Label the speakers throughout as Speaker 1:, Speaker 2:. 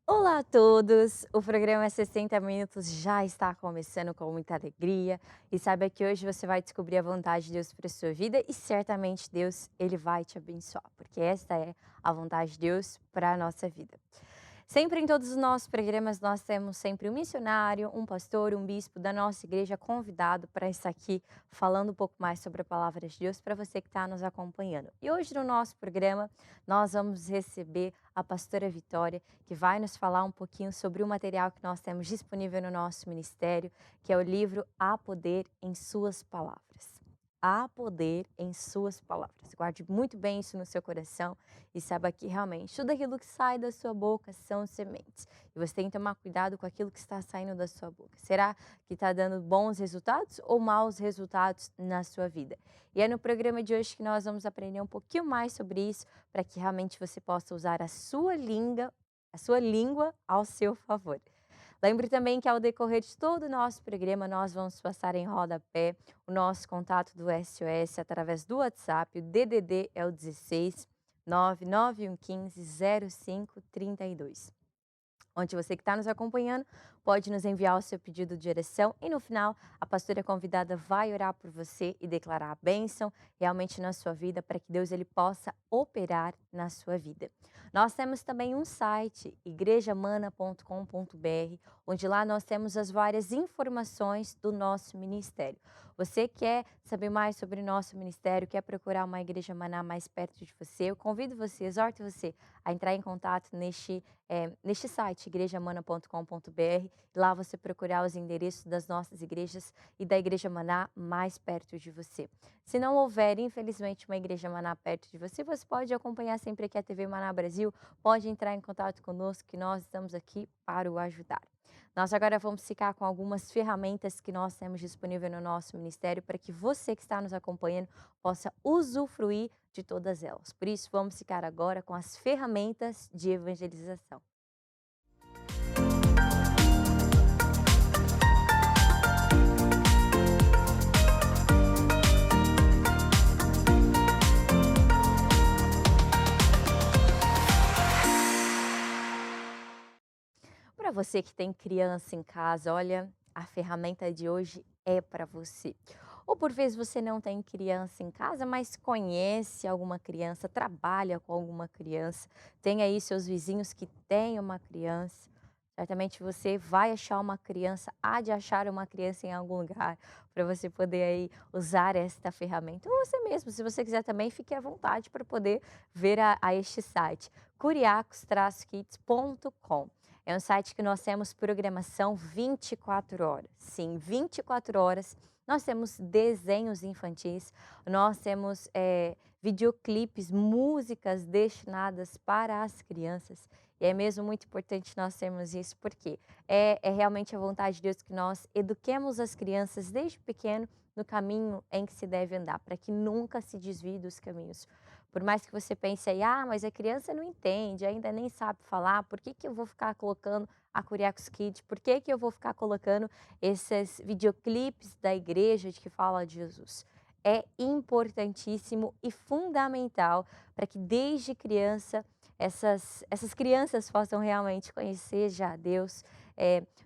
Speaker 1: Olá a todos! O programa 60 Minutos já está começando com muita alegria e saiba que hoje você vai descobrir a vontade de Deus para a sua vida e certamente Deus ele vai te abençoar, porque esta é a vontade de Deus para a nossa vida. Sempre em todos os nossos programas nós temos sempre um missionário, um pastor, um bispo da nossa igreja convidado para estar aqui falando um pouco mais sobre a palavra de Deus para você que está nos acompanhando. E hoje no nosso programa nós vamos receber a pastora Vitória, que vai nos falar um pouquinho sobre o material que nós temos disponível no nosso ministério, que é o livro Há Poder em Suas Palavras. Há poder em suas palavras. Guarde muito bem isso no seu coração e saiba que realmente tudo aquilo que sai da sua boca são sementes. E você tem que tomar cuidado com aquilo que está saindo da sua boca. Será que está dando bons resultados ou maus resultados na sua vida? E é no programa de hoje que nós vamos aprender um pouquinho mais sobre isso, para que realmente você possa usar a sua língua ao seu favor. Lembre também que ao decorrer de todo o nosso programa, nós vamos passar em rodapé o nosso contato do SOS através do WhatsApp. O DDD é o 16 99115 0532, onde você que está nos acompanhando pode nos enviar o seu pedido de oração e no final a pastora convidada vai orar por você e declarar a bênção realmente na sua vida para que Deus ele possa operar na sua vida. Nós temos também um site, igrejamana.com.br, onde lá nós temos as várias informações do nosso ministério. Você quer saber mais sobre o nosso ministério, quer procurar uma igreja maná mais perto de você, eu convido você, exorto você a entrar em contato neste site, igrejamana.com.br. Lá você procurar os endereços das nossas igrejas e da Igreja Maná mais perto de você. Se não houver, infelizmente, uma Igreja Maná perto de você, você pode acompanhar sempre aqui a TV Maná Brasil, pode entrar em contato conosco que nós estamos aqui para o ajudar. Nós agora vamos ficar com algumas ferramentas que nós temos disponível no nosso ministério para que você que está nos acompanhando possa usufruir de todas elas. Por isso, vamos ficar agora com as ferramentas de evangelização. Para você que tem criança em casa, olha, a ferramenta de hoje é para você. Ou por vezes você não tem criança em casa, mas conhece alguma criança, trabalha com alguma criança, tem aí seus vizinhos que têm uma criança. Certamente você vai achar uma criança, há de achar uma criança em algum lugar para você poder aí usar esta ferramenta. Ou você mesmo, se você quiser também, fique à vontade para poder ver a este site, curiacos-kids.com. É um site que nós temos programação 24 horas. Sim, 24 horas. Nós temos desenhos infantis, nós temos videoclipes, músicas destinadas para as crianças. E é mesmo muito importante nós termos isso, porque é realmente a vontade de Deus que nós eduquemos as crianças desde pequeno no caminho em que se deve andar, para que nunca se desvie dos caminhos. Por mais que você pense aí, ah, mas a criança não entende, ainda nem sabe falar, por que que eu vou ficar colocando a Curiacos Kids? Por que que eu vou ficar colocando esses videoclipes da igreja de que fala de Jesus? É importantíssimo e fundamental para que desde criança essas crianças possam realmente conhecer já Deus.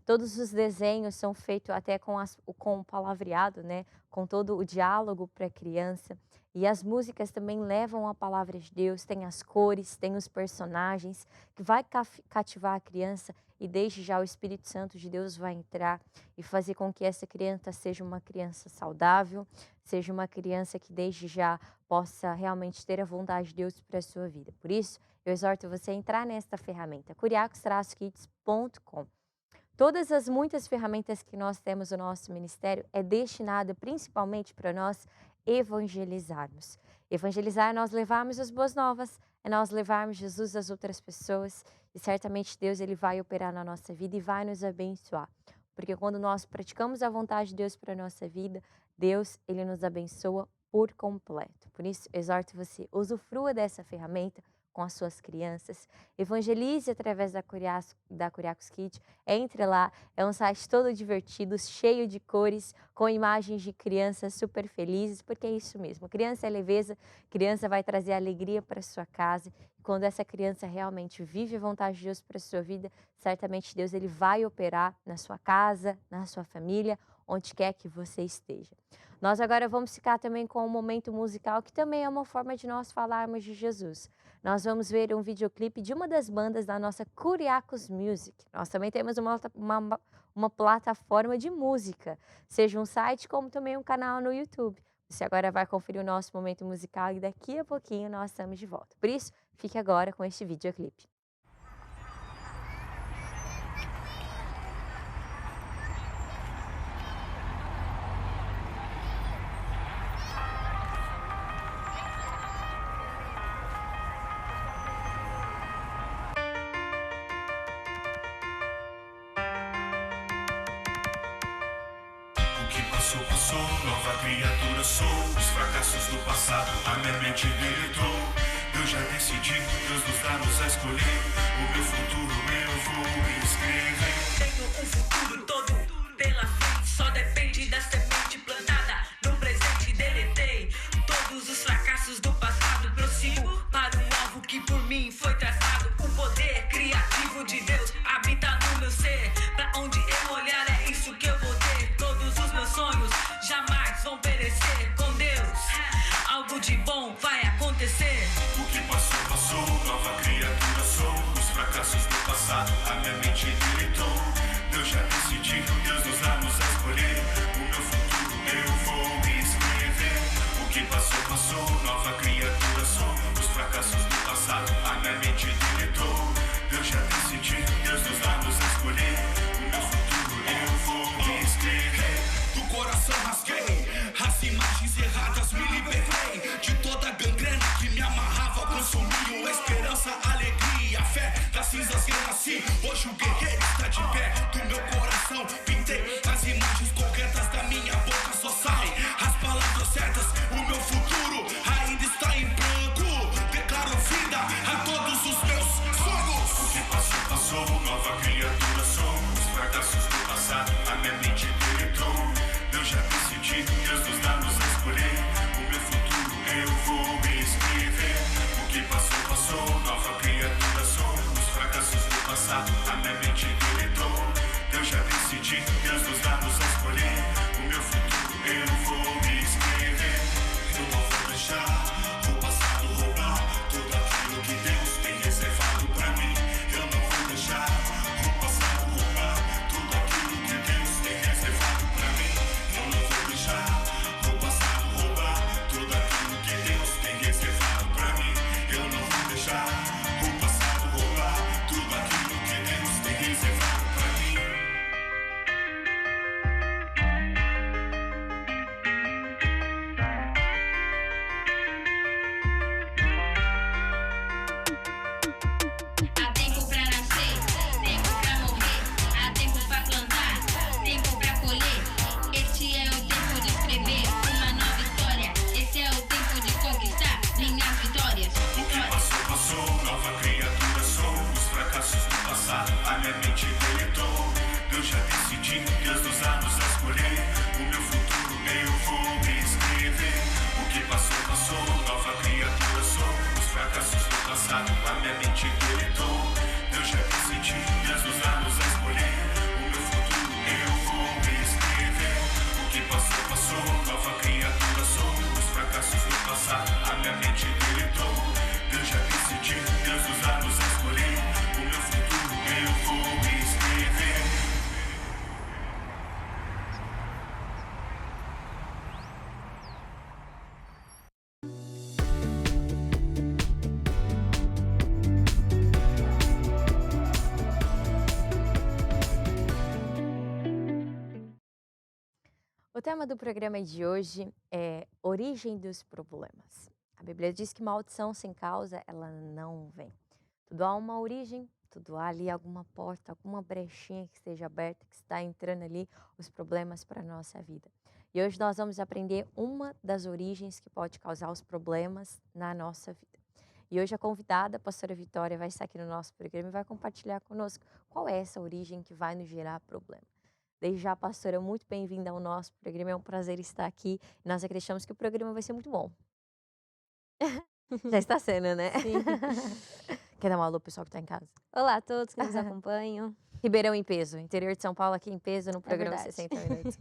Speaker 1: Todos os desenhos são feitos até com o palavreado, né? Com todo o diálogo para a criança. E as músicas também levam a palavra de Deus, tem as cores, tem os personagens, que vai cativar a criança e desde já o Espírito Santo de Deus vai entrar e fazer com que essa criança seja uma criança saudável, seja uma criança que desde já possa realmente ter a vontade de Deus para a sua vida. Por isso, eu exorto você a entrar nesta ferramenta, curiacos-kids.com. Todas as muitas ferramentas que nós temos no nosso ministério é destinada principalmente para nós evangelizarmos. Evangelizar é nós levarmos as boas novas, é nós levarmos Jesus às outras pessoas e certamente Deus ele vai operar na nossa vida e vai nos abençoar. Porque quando nós praticamos a vontade de Deus para a nossa vida, Deus ele nos abençoa por completo. Por isso, exorto você, usufrua dessa ferramenta, com as suas crianças. Evangelize através da Curiacos Kids. Entre lá, é um site todo divertido, cheio de cores, com imagens de crianças super felizes, porque é isso mesmo. Criança é leveza, criança vai trazer alegria para sua casa. E quando essa criança realmente vive a vontade de Deus para a sua vida, certamente Deus ele vai operar na sua casa, na sua família, onde quer que você esteja. Nós agora vamos ficar também com um momento musical que também é uma forma de nós falarmos de Jesus. Nós vamos ver um videoclipe de uma das bandas da nossa Curiacos Music. Nós também temos uma plataforma de música, seja um site como também um canal no YouTube. Você agora vai conferir o nosso momento musical e daqui a pouquinho nós estamos de volta. Por isso, fique agora com este videoclipe.
Speaker 2: O que passou, passou, nova criatura sou. Os fracassos do passado, a minha mente deletou. Eu já decidi, Deus nos dá nos a escolher. O meu futuro eu vou escrever.
Speaker 3: Tenho um futuro todo pela frente, só depende da semente plantada. No presente deletei todos os fracassos do passado. Prossigo para um alvo que por mim foi traçado. O poder criativo de Deus habita no meu ser. Pra onde eu olhar é isso que eu vou ter. Todos os meus sonhos jamais vão perecer. Com Deus, algo de bom vai acontecer.
Speaker 2: O que passou, passou, nova criatura sou. Os fracassos do passado, a minha mente deletou. Eu já decidi, Deus nos dá nos a escolher. O meu futuro eu vou escrever. O que passou, passou, nova criatura sou. Os fracassos do passado, a minha mente deletou. Eu já decidi, Deus nos dá nos a escolher. O meu futuro eu vou escrever.
Speaker 4: Do coração rasguei, as imagens erradas me libertei. De toda a gangrena que me amarrava, consumiu a esperança, a alegria, a fé. Das cinzas renasci, hoje o guerreiro está de pé. Do meu coração pintei as imagens corretas da minha boca, só saem as palavras certas. O meu futuro ainda está em branco. Declaro vida a todos os meus sonhos.
Speaker 2: O que passou, passou, nova criatura sou. Os fracassos do passado, a minha mente deletou. Eu já decidi, Deus nos dá nos a escolher. O meu futuro eu vou escrever. O que passou, passou, nova criatura sou. Os fracassos do passado, a minha mente deletou. Eu já decidi, Deus nos dá nos a escolher. O meu futuro eu vou escrever.
Speaker 4: Eu não vou deixar o passado roubar tudo aquilo que Deus tem reservado pra mim. Eu não vou deixar o passado roubar tudo aquilo que Deus tem reservado pra mim. Eu não vou deixar o passado roubar tudo aquilo que Deus tem reservado pra mim. Eu não vou deixar o passado roubar tudo aquilo que Deus tem reservado pra mim.
Speaker 5: Há tempo pra nascer, tempo pra morrer, há tempo pra plantar, tempo pra colher. Este é o tempo de escrever uma nova história. Esse é o tempo de conquistar minhas vitórias.
Speaker 2: O que passou, passou, nova criatura sou. Os fracassos do passado, a minha mente deletou. Eu já decidi, Deus nos dá nos a escolher. O meu futuro eu vou escrever. O que passou, passou, nova criatura sou. Os fracassos do passado, a minha mente deletou. Eu já decidi, Deus nos dá nos a escolher. O meu futuro eu vou escrever. O que passou, passou, nova criatura sou. Os fracassos do passado, a minha mente deletou. Eu já decidi, Deus nos dá nos a escolher. O meu futuro eu vou escrever.
Speaker 1: O tema do programa de hoje é origem dos problemas. A Bíblia diz que maldição sem causa, ela não vem. Tudo há uma origem, tudo há ali alguma porta, alguma brechinha que esteja aberta, que está entrando ali os problemas para a nossa vida. E hoje nós vamos aprender uma das origens que pode causar os problemas na nossa vida. E hoje a convidada, a pastora Vitória, vai estar aqui no nosso programa e vai compartilhar conosco qual é essa origem que vai nos gerar problema. Desde já, pastora, muito bem-vinda ao nosso programa. É um prazer estar aqui. Nós acreditamos que o programa vai ser muito bom. Já está sendo, né?
Speaker 6: Sim.
Speaker 1: Quer dar um alô pro pessoal que está em casa?
Speaker 6: Olá a todos que nos acompanham.
Speaker 1: Ribeirão em peso, interior de São Paulo aqui em peso no programa
Speaker 6: verdade.
Speaker 1: 60 Minutos.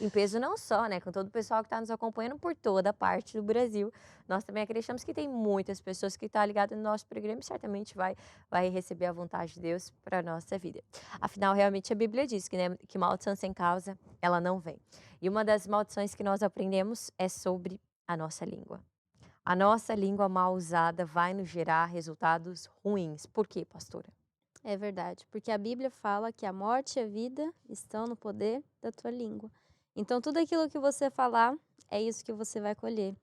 Speaker 1: Em peso não só, né? Com todo o pessoal que está nos acompanhando por toda parte do Brasil. Nós também acreditamos que tem muitas pessoas que estão ligadas no nosso programa e certamente vai receber a vontade de Deus para a nossa vida. Afinal, realmente a Bíblia diz que, né, que maldição sem causa, ela não vem. E uma das maldições que nós aprendemos é sobre a nossa língua. A nossa língua mal usada vai nos gerar resultados ruins. Por quê, pastora?
Speaker 6: É verdade, porque a Bíblia fala que a morte e a vida estão no poder da tua língua. Então, tudo aquilo que você falar, é isso que você vai colher.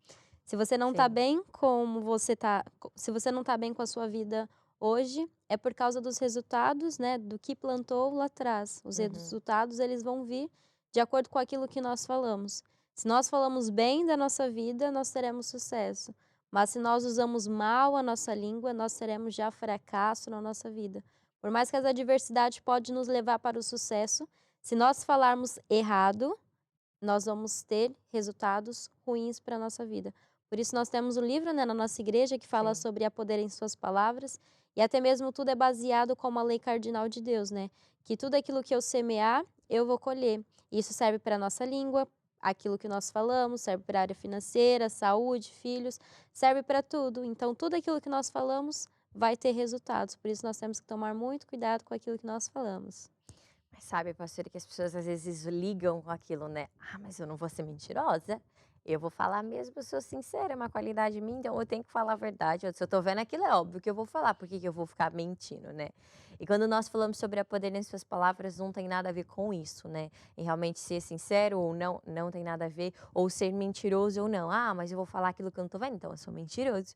Speaker 6: Se você não está
Speaker 1: Sim.
Speaker 6: bem como você tá, se você não está bem com a sua vida hoje, é por causa dos resultados, né, do que plantou lá atrás. Os resultados, eles vão vir de acordo com aquilo que nós falamos. Se nós falamos bem da nossa vida, nós teremos sucesso. Mas se nós usamos mal a nossa língua, nós teremos já fracasso na nossa vida. Por mais que as adversidades podem nos levar para o sucesso, se nós falarmos errado, nós vamos ter resultados ruins para a nossa vida. Por isso nós temos um livro, né, na nossa igreja que fala
Speaker 1: Sim.
Speaker 6: sobre a poder em suas palavras, e até mesmo tudo é baseado como a lei cardinal de Deus, né? Que tudo aquilo que eu semear, eu vou colher. Isso serve para a nossa língua, aquilo que nós falamos, serve para a área financeira, saúde, filhos, serve para tudo. Então, tudo aquilo que nós falamos vai ter resultados. Por isso, nós temos que tomar muito cuidado com aquilo que nós falamos.
Speaker 1: Mas sabe, pastora, que as pessoas às vezes ligam com aquilo, né? Ah, mas eu não vou ser mentirosa. Eu vou falar mesmo, eu sou sincera, é uma qualidade minha, então eu tenho que falar a verdade. Se eu tô vendo aquilo, é óbvio que eu vou falar, por que que eu vou ficar mentindo, né? E quando nós falamos sobre a poder em suas palavras, não tem nada a ver com isso, né? Em realmente ser sincero ou não, não tem nada a ver, ou ser mentiroso ou não. Ah, mas eu vou falar aquilo que eu não tô vendo, então eu sou mentiroso.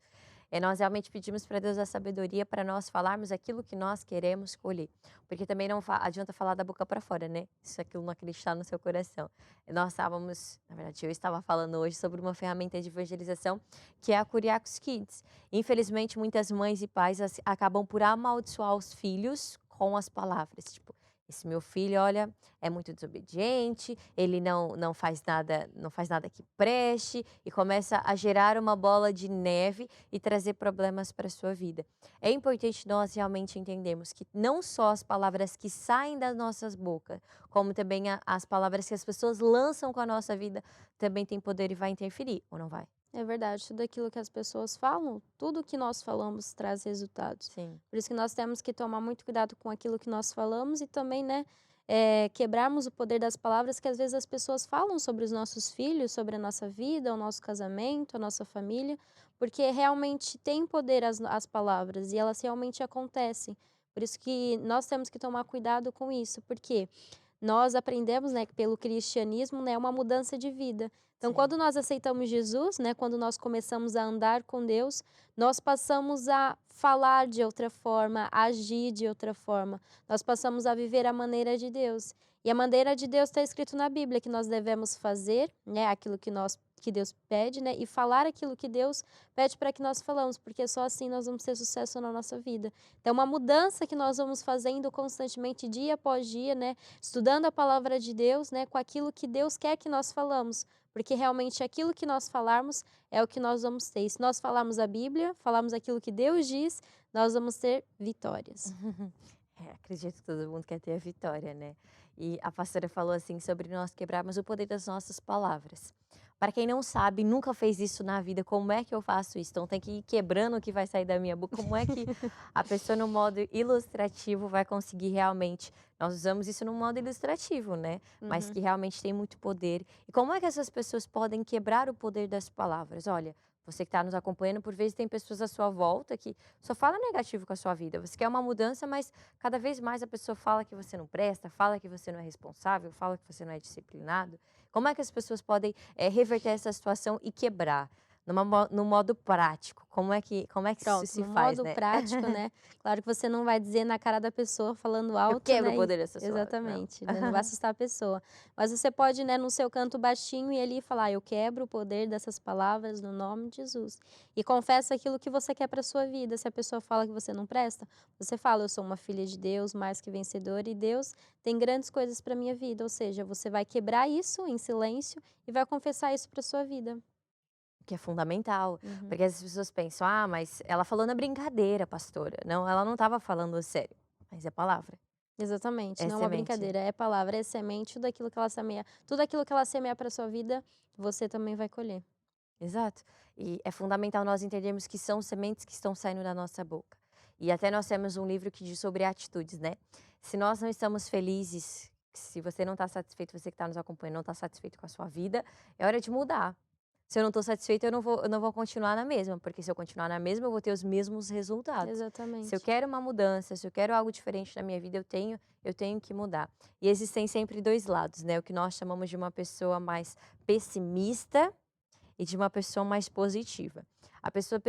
Speaker 1: Nós realmente pedimos para Deus a sabedoria para nós falarmos aquilo que nós queremos colher. Porque também não adianta falar da boca para fora, né? Se aquilo não acreditar no seu coração. Nós estávamos, na verdade, eu estava falando hoje sobre uma ferramenta de evangelização que é a Curiacos Kids. Infelizmente, muitas mães e pais acabam por amaldiçoar os filhos com as palavras. Tipo, esse meu filho, olha, é muito desobediente, ele não faz nada que preste e começa a gerar uma bola de neve e trazer problemas para a sua vida. É importante nós realmente entendermos que não só as palavras que saem das nossas bocas, como também as palavras que as pessoas lançam com a nossa vida também tem poder e vai interferir, ou não vai?
Speaker 6: É verdade, tudo aquilo que as pessoas falam, tudo que nós falamos traz resultados.
Speaker 1: Sim.
Speaker 6: Por isso que nós temos que tomar muito cuidado com aquilo que nós falamos e também, né, quebrarmos o poder das palavras que às vezes as pessoas falam sobre os nossos filhos, sobre a nossa vida, o nosso casamento, a nossa família, porque realmente tem poder as palavras e elas realmente acontecem. Por isso que nós temos que tomar cuidado com isso, porque nós aprendemos, né, que pelo cristianismo, né, é uma mudança de vida. Então,
Speaker 1: Sim.
Speaker 6: quando nós aceitamos Jesus, né, quando nós começamos a andar com Deus, nós passamos a falar de outra forma, a agir de outra forma. Nós passamos a viver a maneira de Deus. E a maneira de Deus está escrito na Bíblia, que nós devemos fazer, né, aquilo que Deus pede, né, e falar aquilo que Deus pede para que nós falamos, porque só assim nós vamos ter sucesso na nossa vida. Então, uma mudança que nós vamos fazendo constantemente, dia após dia, né, estudando a palavra de Deus, né, com aquilo que Deus quer que nós falamos, porque realmente aquilo que nós falarmos é o que nós vamos ter. E se nós falarmos a Bíblia, falarmos aquilo que Deus diz, nós vamos ter vitórias.
Speaker 1: Acredito que todo mundo quer ter a vitória, né? E a pastora falou assim sobre nós quebrarmos o poder das nossas palavras. Para quem não sabe, nunca fez isso na vida, como é que eu faço isso? Então tem que ir quebrando o que vai sair da minha boca. Como é que a pessoa no modo ilustrativo vai conseguir realmente? Nós usamos isso no modo ilustrativo, né? Mas que realmente tem muito poder. E como é que essas pessoas podem quebrar o poder das palavras? Olha, você que está nos acompanhando, por vezes tem pessoas à sua volta que só fala negativo com a sua vida. Você quer uma mudança, mas cada vez mais a pessoa fala que você não presta, fala que você não é responsável, fala que você não é disciplinado. Como é que as pessoas podem reverter essa situação e quebrar? no modo prático, como é que isso
Speaker 6: Pronto,
Speaker 1: se
Speaker 6: no
Speaker 1: faz,
Speaker 6: modo
Speaker 1: né?
Speaker 6: prático, né, claro que você não vai dizer na cara da pessoa falando
Speaker 1: Eu
Speaker 6: alto,
Speaker 1: quebro o
Speaker 6: né, e
Speaker 1: poder dessa sua não.
Speaker 6: exatamente, né, não vai assustar a pessoa. Mas você pode, né, no seu canto baixinho ir ali e falar: "Eu quebro o poder dessas palavras no nome de Jesus". E confessa aquilo que você quer para sua vida. Se a pessoa fala que você não presta, você fala: "Eu sou uma filha de Deus, mais que vencedora, e Deus tem grandes coisas para minha vida". Ou seja, você vai quebrar isso em silêncio e vai confessar isso para sua vida.
Speaker 1: Que é fundamental,
Speaker 6: Uhum.
Speaker 1: porque as pessoas pensam: "Ah, mas ela falou na brincadeira, pastora". Não, ela não estava falando sério, mas é palavra,
Speaker 6: Exatamente,
Speaker 1: é
Speaker 6: não é uma
Speaker 1: semente.
Speaker 6: brincadeira, é palavra, é semente, tudo aquilo que ela semear para sua vida, você também vai colher.
Speaker 1: Exato. E é fundamental nós entendermos que são sementes que estão saindo da nossa boca. E até nós temos um livro que diz sobre atitudes, né. Se nós não estamos felizes, se você não está satisfeito, você que está nos acompanhando, não está satisfeito com a sua vida, é hora de mudar. Se eu não estou satisfeito, eu não vou continuar na mesma, porque se eu continuar na mesma, eu vou ter os mesmos resultados. Se eu
Speaker 6: Exatamente.
Speaker 1: quero uma mudança, se eu quero algo diferente na minha vida, eu tenho que mudar. E existem sempre 2 lados, né, o que nós chamamos de uma pessoa mais pessimista e de uma pessoa mais positiva. A pessoa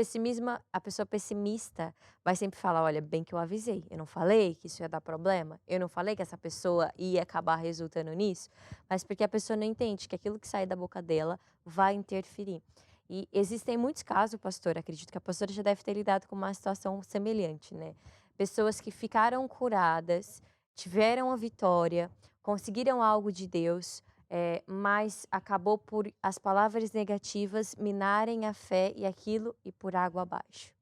Speaker 1: pessimista vai sempre falar: "Olha, bem que eu avisei, eu não falei que isso ia dar problema? Eu não falei que essa pessoa ia acabar resultando nisso?". Mas porque a pessoa não entende que aquilo que sai da boca dela vai interferir. E existem muitos casos, pastor, acredito que a pastora já deve ter lidado com uma situação semelhante, né. Pessoas que ficaram curadas, tiveram a vitória, conseguiram algo de Deus, mas acabou por as palavras negativas minarem a fé e aquilo ir por água abaixo.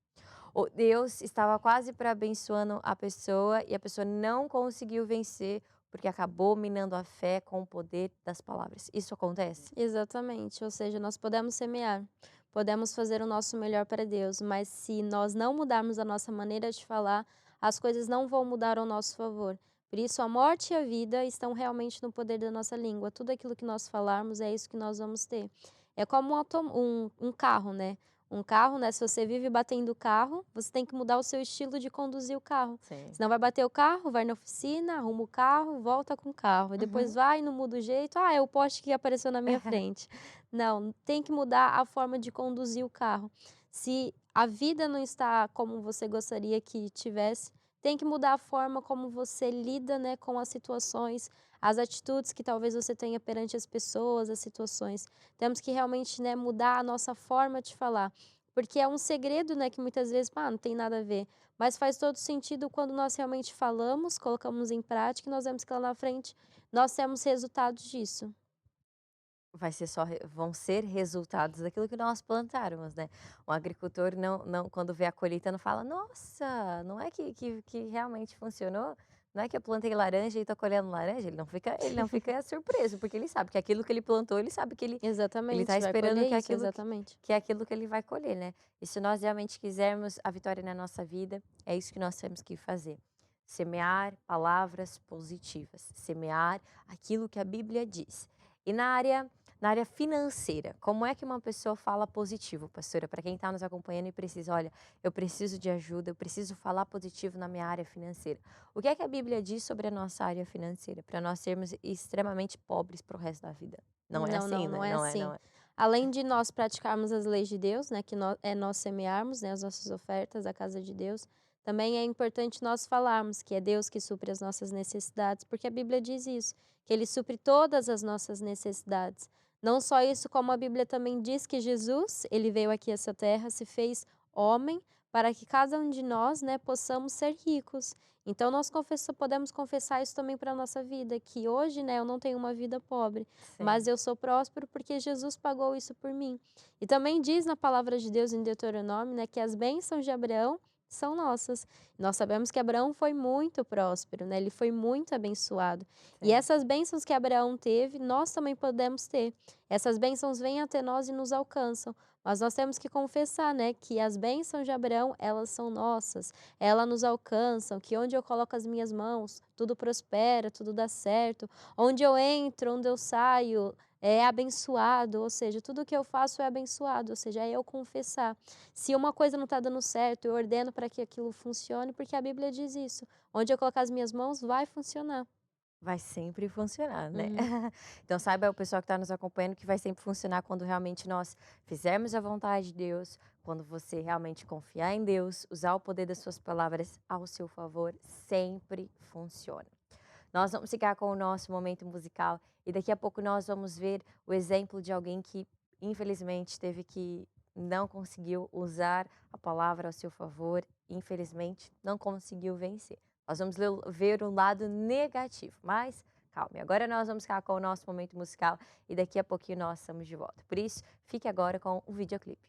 Speaker 1: O Deus estava quase para abençoando a pessoa e a pessoa não conseguiu vencer, porque acabou minando a fé com o poder das palavras. Isso acontece?
Speaker 6: Exatamente, ou seja, nós podemos semear, podemos fazer o nosso melhor para Deus, mas se nós não mudarmos a nossa maneira de falar, as coisas não vão mudar ao nosso favor. Por isso, a morte e a vida estão realmente no poder da nossa língua. Tudo aquilo que nós falarmos é isso que nós vamos ter. É como um carro, né? Um carro, né? Se você vive batendo o carro, você tem que mudar o seu estilo de conduzir o carro.
Speaker 1: Sim.
Speaker 6: Senão vai bater o carro, vai na oficina, arruma o carro, volta com o carro. E depois
Speaker 1: Uhum.
Speaker 6: vai e não muda o jeito. Ah, é o poste que apareceu na minha frente. Não, tem que mudar a forma de conduzir o carro. Se a vida não está como você gostaria que tivesse, tem que mudar a forma como você lida, né, com as situações, as atitudes que talvez você tenha perante as pessoas, as situações. Temos que realmente, né, mudar a nossa forma de falar. Porque é um segredo, né, que muitas vezes, não tem nada a ver. Mas faz todo sentido quando nós realmente falamos, colocamos em prática e nós vemos que lá na frente nós temos resultados disso.
Speaker 1: Vão ser resultados daquilo que nós plantarmos, né. O agricultor não quando vê a colheita não fala: "Nossa, não é que realmente funcionou? Não é que eu plantei laranja e estou colhendo laranja?". Ele não fica surpreso, porque ele sabe que aquilo que ele plantou, ele sabe que ele está
Speaker 6: Exatamente, vai
Speaker 1: esperando
Speaker 6: colher
Speaker 1: que é
Speaker 6: isso,
Speaker 1: aquilo que
Speaker 6: exatamente.
Speaker 1: que é aquilo que ele vai colher, né. E se nós realmente quisermos a vitória na nossa vida, é isso que nós temos que fazer. Semear palavras positivas, semear aquilo que a Bíblia diz. E na área financeira, como é que uma pessoa fala positivo, pastora? Para quem está nos acompanhando e precisa, olha, eu preciso de ajuda, eu preciso falar positivo na minha área financeira. O que é que a Bíblia diz sobre a nossa área financeira? Para nós sermos extremamente pobres para o resto da vida. Não é
Speaker 6: Não,
Speaker 1: assim,
Speaker 6: não,
Speaker 1: né?
Speaker 6: não é
Speaker 1: Não é,
Speaker 6: assim.
Speaker 1: não é.
Speaker 6: Além de nós praticarmos as leis de Deus, né, que nós semearmos, né, as nossas ofertas à casa de Deus, também é importante nós falarmos que é Deus que supre as nossas necessidades, porque a Bíblia diz isso, que Ele supre todas as nossas necessidades. Não só isso, como a Bíblia também diz que Jesus, Ele veio aqui a essa terra, se fez homem, para que cada um de nós, né, possamos ser ricos. Então nós podemos confessar isso também para a nossa vida, que hoje, né, eu não tenho uma vida pobre, mas
Speaker 1: Sim.
Speaker 6: eu sou próspero porque Jesus pagou isso por mim. E também diz na palavra de Deus em Deuteronômio, né, que as bênçãos de Abraão são nossas. Nós sabemos que Abraão foi muito próspero, né? Ele foi muito abençoado. E
Speaker 1: Sim.
Speaker 6: essas bênçãos que Abraão teve, nós também podemos ter. Essas bênçãos vêm até nós e nos alcançam. Mas nós temos que confessar, né, que as bênçãos de Abraão, elas são nossas. Elas nos alcançam, que onde eu coloco as minhas mãos, tudo prospera, tudo dá certo. Onde eu entro, onde eu saio, é abençoado, ou seja, tudo que eu faço é abençoado, ou seja, é eu confessar. Se uma coisa não está dando certo, eu ordeno para que aquilo funcione, porque a Bíblia diz isso. Onde eu colocar as minhas mãos, vai funcionar.
Speaker 1: vai sempre funcionar, né?
Speaker 6: Uhum.
Speaker 1: Então saiba o pessoal que está nos acompanhando que vai sempre funcionar quando realmente nós fizermos a vontade de Deus, quando você realmente confiar em Deus, usar o poder das suas palavras ao seu favor, sempre funciona. Nós vamos ficar com o nosso momento musical e daqui a pouco nós vamos ver o exemplo de alguém que infelizmente teve que não conseguiu usar a palavra ao seu favor, infelizmente não conseguiu vencer. Nós vamos ver o lado negativo, mas calme. Agora nós vamos ficar com o nosso momento musical e daqui a pouquinho nós estamos de volta. Por isso, fique agora com o videoclipe.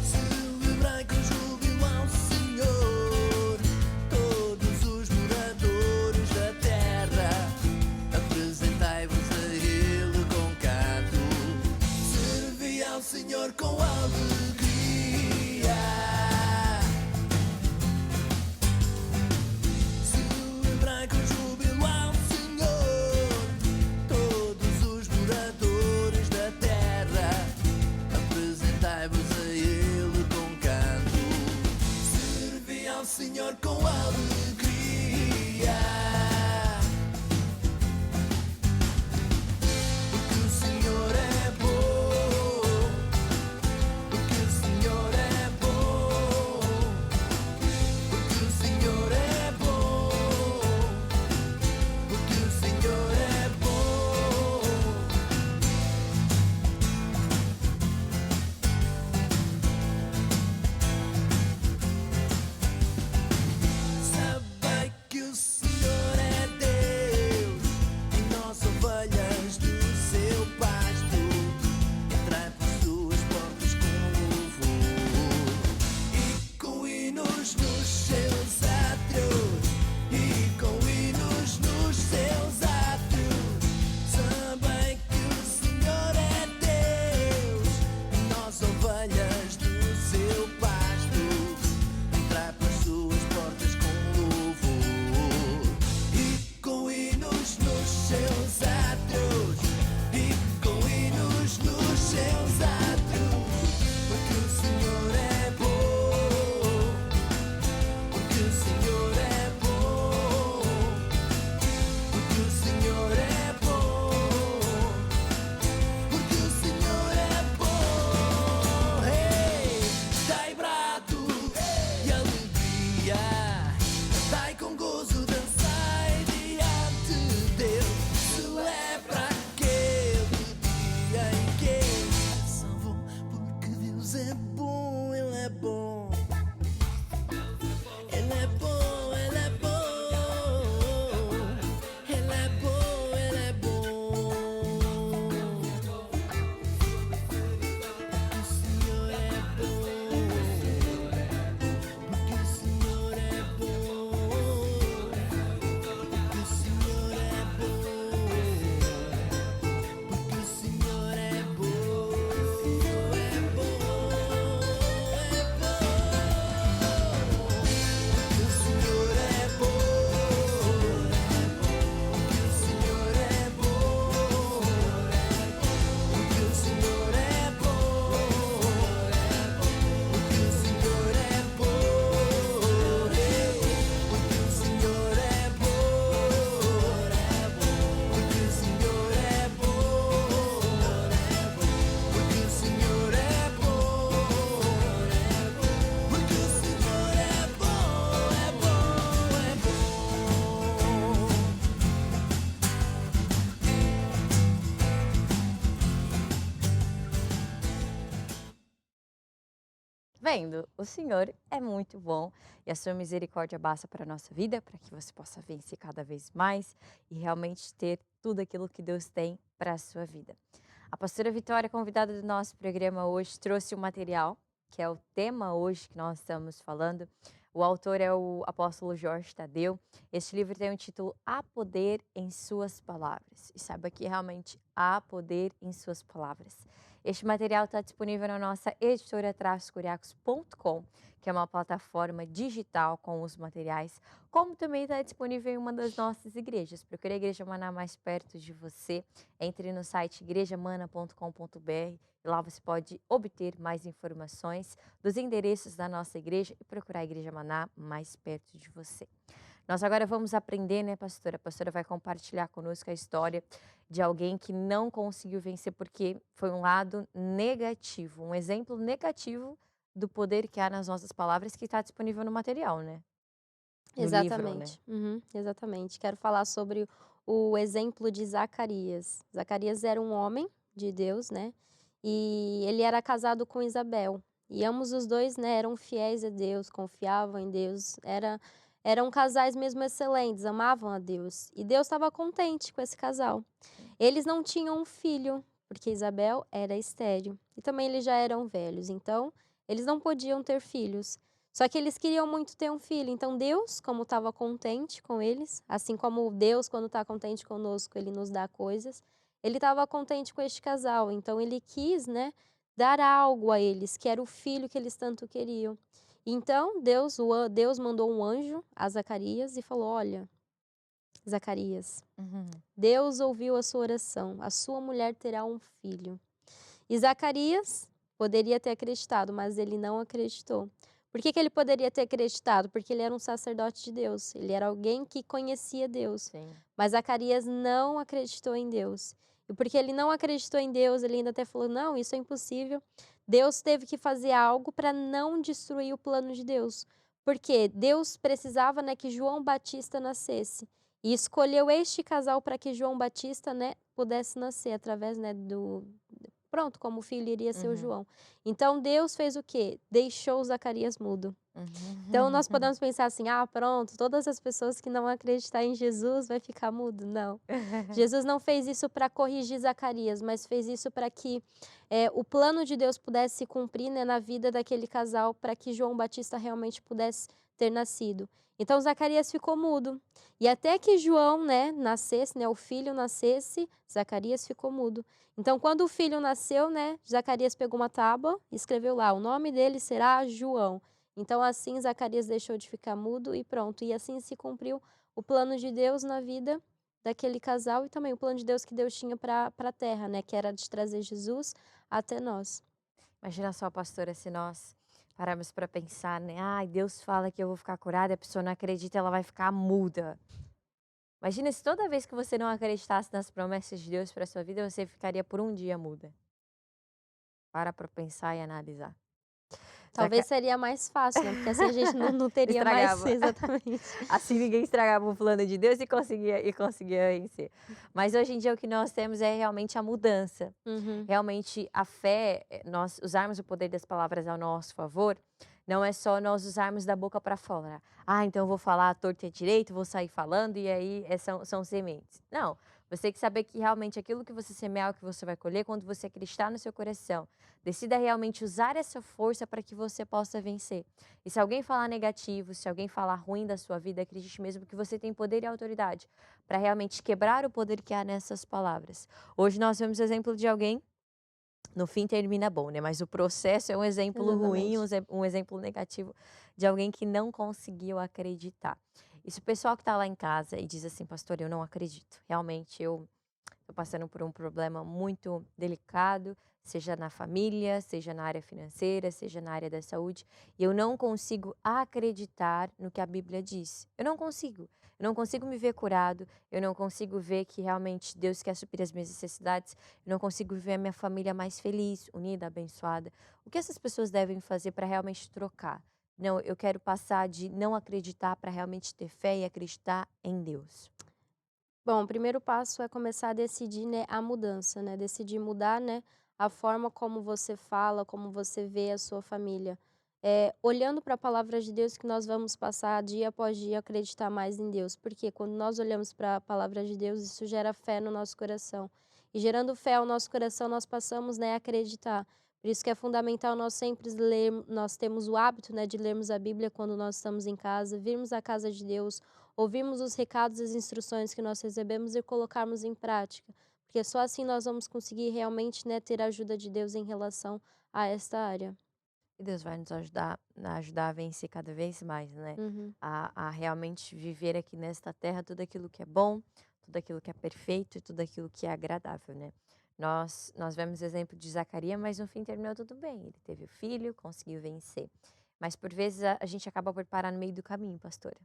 Speaker 7: Celebrai com júbilo ao Senhor, todos os moradores da terra. Apresentai-vos a Ele com canto, servi ao Senhor com alegria. Celebrai com júbilo ao Senhor, todos os moradores da terra. Apresentai-vos a Ele com canto, servi ao Senhor com alegria. Porque o Senhor é bom, porque o Senhor é bom, porque o Senhor é bom, porque o Senhor é bom. Sabei que o Senhor é Deus e nós ovelhas do seu pasto. Entrai por suas portas com louvor e com hinos nos seus átrios, e com hinos nos seus átrios. Sabei que o Senhor é Deus e nós ovelhas do seu pasto. Entrai por suas portas com louvor e com hinos nos seus átrios, e com hinos nos seus átrios. Porque o Senhor é bom, porque o Senhor é bom, porque o Senhor é bom, porque o Senhor é bom. Hey, dai brado e alegria, dai com gozo, dançai diante de Deus. Celebra aquele dia em que Ele salvou, porque Deus é bom, Ele é bom. Ele é bom, Ele é bom, Ele é bom, Ele é bom. O Senhor é bom, porque o Senhor é bom, porque o Senhor é bom, porque o Senhor é bom, é bom, é bom. Porque o Senhor é bom, porque o Senhor é bom, porque o Senhor é bom, porque o Senhor é bom, porque o Senhor é bom, porque o Senhor é bom, porque o Senhor é bom, porque o Senhor é bom, é bom, é bom.
Speaker 1: Vendo? O Senhor é muito bom e a sua misericórdia basta para a nossa vida, para que você possa vencer cada vez mais e realmente ter tudo aquilo que Deus tem para a sua vida. A pastora Vitória, convidada do nosso programa hoje, trouxe um material, que é o tema hoje que nós estamos falando. O autor é o apóstolo Jorge Tadeu. Este livro tem o título Há Poder em Suas Palavras. E saiba que realmente há poder em suas palavras. Este material está disponível na nossa editora trascuriacos.com, que é uma plataforma digital com os materiais, como também está disponível em uma das nossas igrejas. Procure a Igreja Maná mais perto de você. Entre no site igrejamana.com.br e lá você pode obter mais informações dos endereços da nossa igreja e procurar a Igreja Maná mais perto de você. Nós agora vamos aprender, né, pastora? A pastora vai compartilhar conosco a história de alguém que não conseguiu vencer porque foi um lado negativo, um exemplo negativo do poder que há nas nossas palavras que está disponível no material, né? No livro, né?
Speaker 6: Exatamente. Exatamente. Quero falar sobre o exemplo de Zacarias. Zacarias era um homem de Deus, né? E ele era casado com Isabel. E ambos os dois, né, eram fiéis a Deus, confiavam em Deus. Eram casais mesmo excelentes, amavam a Deus. E Deus estava contente com esse casal. Eles não tinham um filho, porque Isabel era estéril. E também eles já eram velhos, então eles não podiam ter filhos. Só que eles queriam muito ter um filho. Então Deus, como estava contente com eles, assim como Deus, quando está contente conosco, ele nos dá coisas, ele estava contente com este casal. Então ele quis, né, dar algo a eles, que era o filho que eles tanto queriam. Então Deus mandou um anjo a Zacarias e falou: olha, Zacarias, Deus ouviu a sua oração, a sua mulher terá um filho. E Zacarias poderia ter acreditado, mas ele não acreditou. Por que ele poderia ter acreditado? Porque ele era um sacerdote de Deus, ele era alguém que conhecia Deus.
Speaker 1: Sim.
Speaker 6: Mas Zacarias não acreditou em Deus. E porque ele não acreditou em Deus, ele ainda até falou: não, isso é impossível. Deus teve que fazer algo para não destruir o plano de Deus. Porque Deus precisava, né, que João Batista nascesse. E escolheu este casal para que João Batista, né, pudesse nascer através, né, pronto, como o filho iria ser o João. Então Deus fez o quê? Deixou Zacarias mudo. Então nós podemos pensar assim: ah, pronto, todas as pessoas que não acreditarem em Jesus vai ficar mudo. Não. Jesus não fez isso para corrigir Zacarias, mas fez isso para que o plano de Deus pudesse se cumprir, né, na vida daquele casal, para que João Batista realmente pudesse ter nascido. Então Zacarias ficou mudo. E até que João, né, nascesse, né, o filho nascesse, Zacarias ficou mudo. Então quando o filho nasceu, né, Zacarias pegou uma tábua e escreveu lá: o nome dele será João. Então assim Zacarias deixou de ficar mudo e pronto. E assim se cumpriu o plano de Deus na vida daquele casal e também o plano de Deus que Deus tinha para a terra, né, que era de trazer Jesus até nós.
Speaker 1: Imagina só, pastora, se nós pararmos para pensar, né? Ai, Deus fala que eu vou ficar curada e a pessoa não acredita, ela vai ficar muda. Imagina se toda vez que você não acreditasse nas promessas de Deus para sua vida, você ficaria por um dia muda. Para pensar e analisar.
Speaker 6: Talvez seria mais fácil, né? Porque assim a gente não teria mais.
Speaker 1: Estragava.
Speaker 6: Exatamente.
Speaker 1: Assim ninguém estragava o plano de Deus e conseguia vencer. Mas hoje em dia o que nós temos é realmente a mudança. Realmente a fé, nós usarmos o poder das palavras ao nosso favor, não é só nós usarmos da boca para fora. Ah, então eu vou falar à torta e à direita, vou sair falando e aí são sementes. Não, você tem que saber que realmente aquilo que você semear é o que você vai colher quando você acreditar no seu coração. Decida realmente usar essa força para que você possa vencer. E se alguém falar negativo, se alguém falar ruim da sua vida, acredite mesmo que você tem poder e autoridade para realmente quebrar o poder que há nessas palavras. Hoje nós vemos o exemplo de alguém, no fim termina bom, né? Mas o processo é um exemplo ruim, um exemplo negativo de alguém que não conseguiu acreditar. E se o pessoal que está lá em casa e diz assim: pastor, eu não acredito, realmente eu estou passando por um problema muito delicado, seja na família, seja na área financeira, seja na área da saúde, e eu não consigo acreditar no que a Bíblia diz. Eu não consigo. Eu não consigo me ver curado, eu não consigo ver que realmente Deus quer suprir as minhas necessidades, eu não consigo ver a minha família mais feliz, unida, abençoada. O que essas pessoas devem fazer para realmente trocar? Não, eu quero passar de não acreditar para realmente ter fé e acreditar em Deus.
Speaker 6: Bom, o primeiro passo é começar a decidir, né, a mudança, né? Decidir mudar, né, a forma como você fala, como você vê a sua família. Olhando para a palavra de Deus que nós vamos passar dia após dia a acreditar mais em Deus. Porque quando nós olhamos para a palavra de Deus, isso gera fé no nosso coração. E gerando fé ao nosso coração, nós passamos, né, a acreditar. Por isso que é fundamental nós sempre ler, nós temos o hábito, né, de lermos a Bíblia quando nós estamos em casa, virmos à casa de Deus, ouvirmos os recados e as instruções que nós recebemos e colocarmos em prática. Porque só assim nós vamos conseguir realmente, né, ter a ajuda de Deus em relação a esta área.
Speaker 1: E Deus vai nos ajudar a vencer cada vez mais, né?
Speaker 6: Uhum.
Speaker 1: A realmente viver aqui nesta terra tudo aquilo que é bom, tudo aquilo que é perfeito e tudo aquilo que é agradável, né? Nós vemos o exemplo de Zacarias, mas no fim terminou tudo bem. Ele teve o filho, conseguiu vencer. Mas por vezes a gente acaba por parar no meio do caminho, pastora.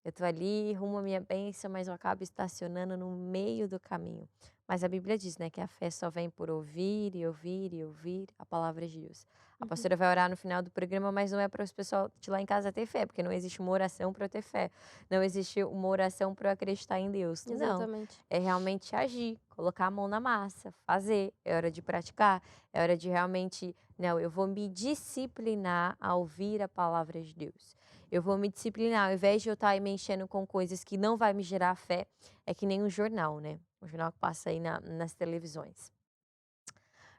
Speaker 1: Eu tô ali, rumo à minha bênção, mas eu acabo estacionando no meio do caminho. Mas a Bíblia diz, né, que a fé só vem por ouvir e ouvir e ouvir a palavra de Deus. A
Speaker 6: Uhum.
Speaker 1: pastora vai orar no final do programa, mas não é para os pessoal de lá em casa ter fé, porque não existe uma oração para eu ter fé. Não existe uma oração para eu acreditar em Deus. Não.
Speaker 6: Exatamente.
Speaker 1: É realmente agir, colocar a mão na massa, fazer. É hora de praticar, é hora de realmente, não, eu vou me disciplinar a ouvir a palavra de Deus. Eu vou me disciplinar, ao invés de eu estar aí me enchendo com coisas que não vai me gerar fé, é que nem um jornal, né? O jornal que passa aí nas televisões.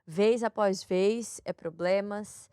Speaker 1: Vez após vez, problemas,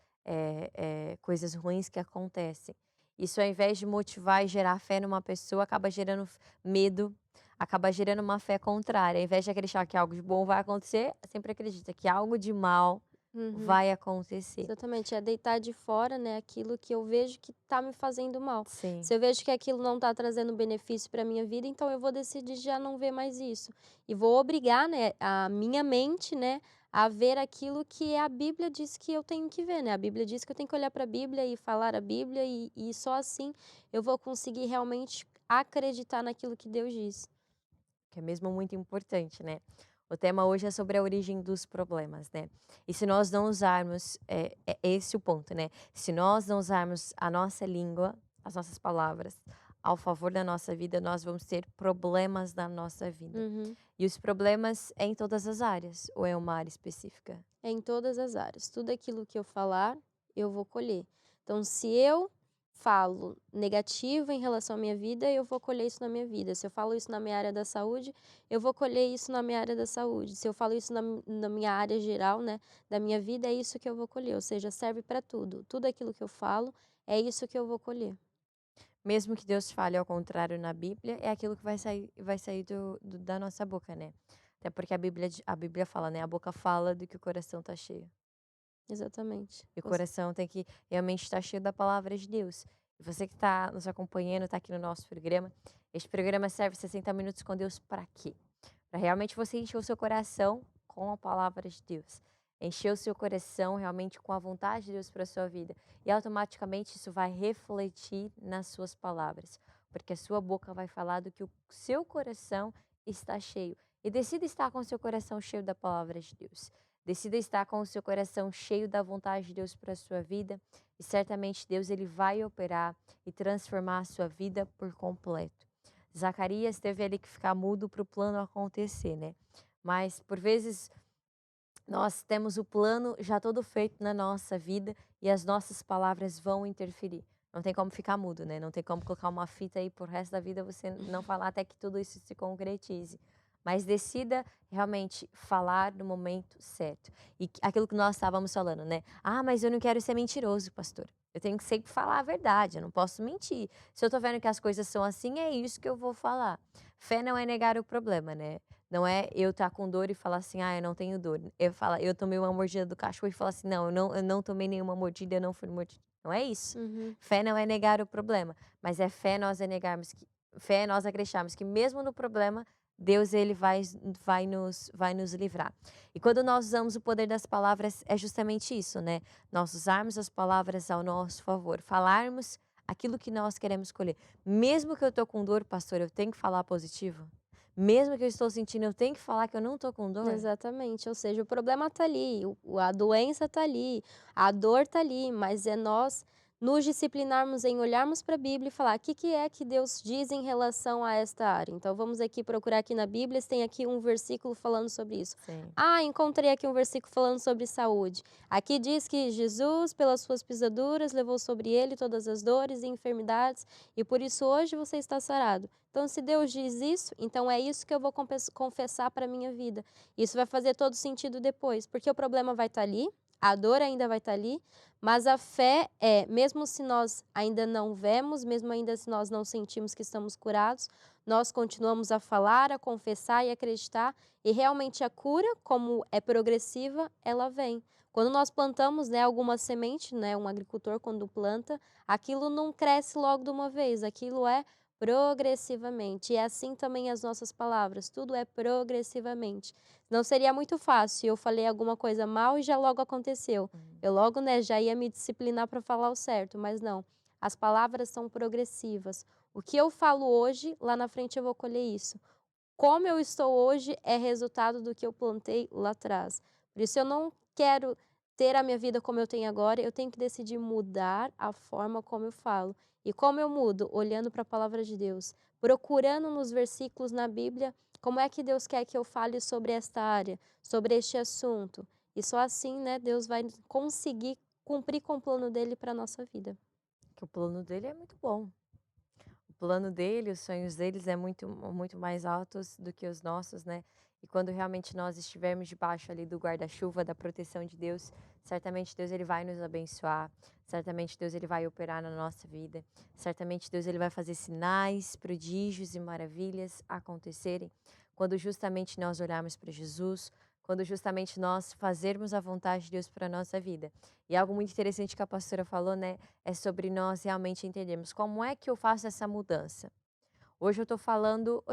Speaker 1: coisas ruins que acontecem. Isso, ao invés de motivar e gerar fé numa pessoa, acaba gerando medo, acaba gerando uma fé contrária. Ao invés de acreditar que algo de bom vai acontecer, sempre acredita que algo de mal
Speaker 6: Uhum.
Speaker 1: vai acontecer.
Speaker 6: Exatamente, é deitar de fora, né, aquilo que eu vejo que tá me fazendo mal.
Speaker 1: Sim.
Speaker 6: Se eu vejo que aquilo não tá trazendo benefício para minha vida, então eu vou decidir já não ver mais isso. E vou obrigar, né, a minha mente, né, a ver aquilo que a Bíblia diz que eu tenho que ver, né? A Bíblia diz que eu tenho que olhar para a Bíblia e falar a Bíblia e só assim eu vou conseguir realmente acreditar naquilo que Deus diz.
Speaker 1: Que é mesmo muito importante, né? O tema hoje é sobre a origem dos problemas, né? E se nós não usarmos, é esse o ponto, né? Se nós não usarmos a nossa língua, as nossas palavras, ao favor da nossa vida, nós vamos ter problemas na nossa vida.
Speaker 6: Uhum.
Speaker 1: E os problemas é em todas as áreas, ou é uma área específica?
Speaker 6: É em todas as áreas. Tudo aquilo que eu falar, eu vou colher. Então, se eu falo negativo em relação à minha vida, eu vou colher isso na minha vida. Se eu falo isso na minha área da saúde, eu vou colher isso na minha área da saúde. Se eu falo isso na minha área geral, né, da minha vida, é isso que eu vou colher. Ou seja, serve para tudo. Tudo aquilo que eu falo, é isso que eu vou colher.
Speaker 1: Mesmo que Deus fale ao contrário na Bíblia, é aquilo que vai sair da nossa boca, né? Até porque a Bíblia fala, né? A boca fala do que o coração tá cheio.
Speaker 6: Exatamente.
Speaker 1: E o coração tem que realmente estar cheio da palavra de Deus. E você que está nos acompanhando, está aqui no nosso programa, este programa serve 60 minutos com Deus para quê? Para realmente você encher o seu coração com a palavra de Deus. Encher o seu coração realmente com a vontade de Deus para a sua vida. E automaticamente isso vai refletir nas suas palavras. Porque a sua boca vai falar do que o seu coração está cheio. E decida estar com o seu coração cheio da palavra de Deus. Decida estar com o seu coração cheio da vontade de Deus para a sua vida. E certamente Deus ele vai operar e transformar a sua vida por completo. Zacarias teve ali que ficar mudo para o plano acontecer, né? Mas por vezes nós temos o plano já todo feito na nossa vida e as nossas palavras vão interferir. Não tem como ficar mudo, né? Não tem como colocar uma fita aí por resto da vida você não falar até que tudo isso se concretize. Mas decida realmente falar no momento certo. E aquilo que nós estávamos falando, né? Ah, mas eu não quero ser mentiroso, pastor. Eu tenho que sempre falar a verdade, eu não posso mentir. Se eu tô vendo que as coisas são assim, é isso que eu vou falar. Fé não é negar o problema, né? Não é eu estar com dor e falar assim, ah, eu não tenho dor. Eu falo, eu tomei uma mordida do cachorro e falar assim, não, eu não tomei nenhuma mordida, eu não fui mordida. Não é isso.
Speaker 6: Uhum.
Speaker 1: Fé não é negar o problema, mas é fé nós fé é nós acreditarmos que mesmo no problema, Deus ele vai nos livrar. E quando nós usamos o poder das palavras, é justamente isso, né? Nós usarmos as palavras ao nosso favor, falarmos aquilo que nós queremos escolher. Mesmo que eu estou com dor, pastor, eu tenho que falar positivo? Mesmo que eu estou sentindo, eu tenho que falar que eu não estou com dor?
Speaker 6: Exatamente, ou seja, o problema tá ali, a doença tá ali, a dor tá ali, mas é nós nos disciplinarmos em olharmos para a Bíblia e falar o que é que Deus diz em relação a esta área. Então vamos aqui procurar aqui na Bíblia, se tem aqui um versículo falando sobre isso.
Speaker 1: Sim.
Speaker 6: Ah, encontrei aqui um versículo falando sobre saúde. Aqui diz que Jesus, pelas suas pisaduras, levou sobre ele todas as dores e enfermidades, e por isso hoje você está sarado. Então, se Deus diz isso, então é isso que eu vou confessar para a minha vida. Isso vai fazer todo sentido depois, porque o problema vai estar ali, a dor ainda vai estar ali, mas a fé é, mesmo se nós ainda não vemos, mesmo ainda se nós não sentimos que estamos curados, nós continuamos a falar, a confessar e acreditar, e realmente a cura, como é progressiva, ela vem. Quando nós plantamos, né, alguma semente, né, um agricultor quando planta, aquilo não cresce logo de uma vez, aquilo é progressivamente. E é assim também as nossas palavras, tudo é progressivamente. Não seria muito fácil, eu falei alguma coisa mal e já logo aconteceu. Eu logo, né, já ia me disciplinar para falar o certo, mas não. As palavras são progressivas. O que eu falo hoje, lá na frente eu vou colher isso. Como eu estou hoje é resultado do que eu plantei lá atrás. Por isso eu não quero ter a minha vida como eu tenho agora, eu tenho que decidir mudar a forma como eu falo. E como eu mudo? Olhando para a palavra de Deus, procurando nos versículos na Bíblia como é que Deus quer que eu fale sobre esta área, sobre este assunto. E só assim, né, Deus vai conseguir cumprir com o plano dele para a nossa vida.
Speaker 1: Que o plano dele é muito bom. O plano dele, os sonhos deles é muito mais altos do que os nossos, né? E quando realmente nós estivermos debaixo ali do guarda-chuva, da proteção de Deus, certamente Deus ele vai nos abençoar, certamente Deus ele vai operar na nossa vida, certamente Deus ele vai fazer sinais, prodígios e maravilhas acontecerem quando justamente nós olharmos para Jesus, quando justamente nós fazermos a vontade de Deus para a nossa vida. E algo muito interessante que a pastora falou, né, é sobre nós realmente entendermos como é que eu faço essa mudança. Hoje eu tô falando